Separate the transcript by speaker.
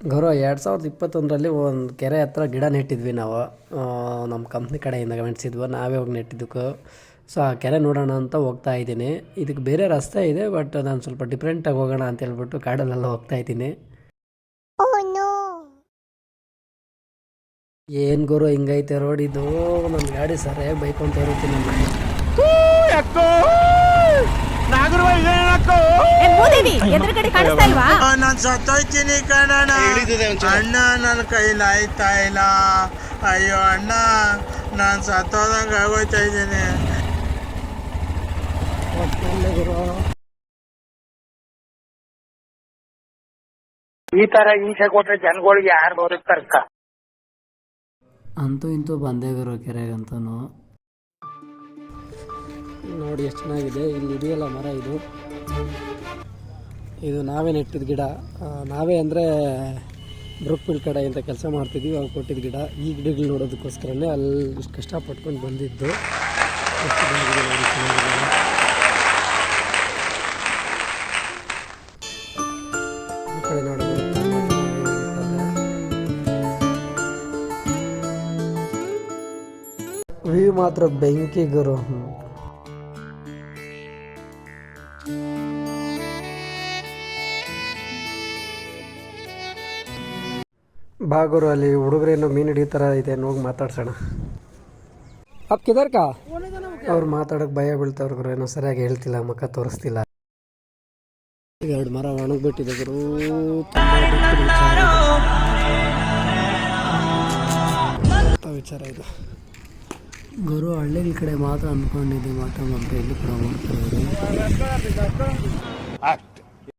Speaker 1: ಗೌರವ 2021ರಲ್ಲಿ ಒಂದು ಕೆರೆ ಹತ್ರ ಗಿಡ ನೆಟ್ಟಿದ್ವಿ ನಾವು. ನಮ್ಮ ಕಂಪ್ನಿ ಕಡೆಯಿಂದ ಮೆಣಸಿದ್ವು, ನಾವೇ ಹೋಗಿ ನೆಟ್ಟಿದ್ದಕ್ಕೆ. ಸೊ ಆ ಕೆರೆ ನೋಡೋಣ ಅಂತ ಹೋಗ್ತಾ ಇದ್ದೀನಿ. ಇದಕ್ಕೆ ಬೇರೆ ರಸ್ತೆ ಇದೆ, ಬಟ್ ನಾನು ಸ್ವಲ್ಪ ಡಿಫ್ರೆಂಟಾಗಿ ಹೋಗೋಣ ಅಂತ ಹೇಳ್ಬಿಟ್ಟು ಕಾಡಲ್ಲೆಲ್ಲ ಹೋಗ್ತಾ ಇದ್ದೀನಿ. ಏನು ಗುರು ಹಿಂಗೈತೆ ರೋಡ್ ಇದು, ನನ್ನ ಗಾಡಿ ಸರಿಯಾಗಿ ಬೈಕೊಂತ ಇರುತ್ತೀನಿ.
Speaker 2: ನಾನು ಸತ್ತೋಯ್ತೀನಿ ಕಣಣ್ಣ. ಅಣ್ಣ ನನ್ನ ಕೈಲಿ ಆಯ್ತಾ ಇಲ್ಲ. ಅಯ್ಯೋ ಅಣ್ಣ, ನಾನು ಸತ್ತೋದಂಗೆ ಆಗೋಯ್ತಾ ಇದ್ದೀನಿ. ಈ ತರ ಹಿಂಸೆ ಕೊಟ್ರೆ ಜನಗಳಿಗೆ ಯಾರು ಬದುಕ್ತಾರಕ್ಕ?
Speaker 1: ಅಂತೂ ಇಂತೂ ಬಂದೇ ಗುರು ಕೆರೆಗಂತೂ. ನೋಡಿ ಎಷ್ಟು ಚೆನ್ನಾಗಿದೆ. ಇಲ್ಲಿ ಇದೆಯಲ್ಲ ಮರ, ಇದು ನಾವೇ ನೆಟ್ಟಿದ ಗಿಡ. ನಾವೇ ಅಂದರೆ ಬ್ರೂಕ್ಫೀಲ್ಡ್ ಕಡೆಯಿಂದ ಕೆಲಸ ಮಾಡ್ತಿದ್ವಿ, ಅವ್ರು ಕೊಟ್ಟಿದ್ದ ಗಿಡ. ಈ ಗಿಡಗಳು ನೋಡೋದಕ್ಕೋಸ್ಕರನೇ ಅಲ್ಲಿ ಇಷ್ಟು ಕಷ್ಟಪಟ್ಕೊಂಡು ಬಂದಿದ್ದು. ಎಷ್ಟು ಚೆನ್ನಾಗಿದೆ ನೋಡಿ, ಚೆನ್ನಾಗಿದೆ. ಈ ಕಡೆ ನೋಡೋದು ವ್ಯೂ ಮಾತ್ರ ಬೆಂಕಿ ಗುರು. ಬಾಗುರು ಅಲ್ಲಿ ಹುಡುಗರೇನೋ ಮೀನು ಹಿಡಿಯೋ ಥರ ಇದೆ, ಹೋಗಿ ಮಾತಾಡ್ಸೋಣ. ಅಪ್ಕಿದಾರ್ಕ ಅವ್ರು ಮಾತಾಡೋಕೆ ಭಯ ಬೀಳ್ತವ್ರು ಗುರು, ಏನೋ ಸರಿಯಾಗಿ ಹೇಳ್ತಿಲ್ಲ, ಮುಖ ತೋರಿಸ್ತಿಲ್ಲ. ಎರಡು ಮರ ಒಣಗಿಬಿಟ್ಟಿದೆ ಗುರು. ತುಂಬ ವಿಚಾರ ಇದು ಗುರು. ಹಳ್ಳಿಗಳ ಕಡೆ ಮಾತ್ರ ಅಂದ್ಕೊಂಡಿದ್ದೆ, ಮಾತ್ರ ಇಲ್ಲಿ ಕೂಡ ಮಾಡ್ತಾರೆ.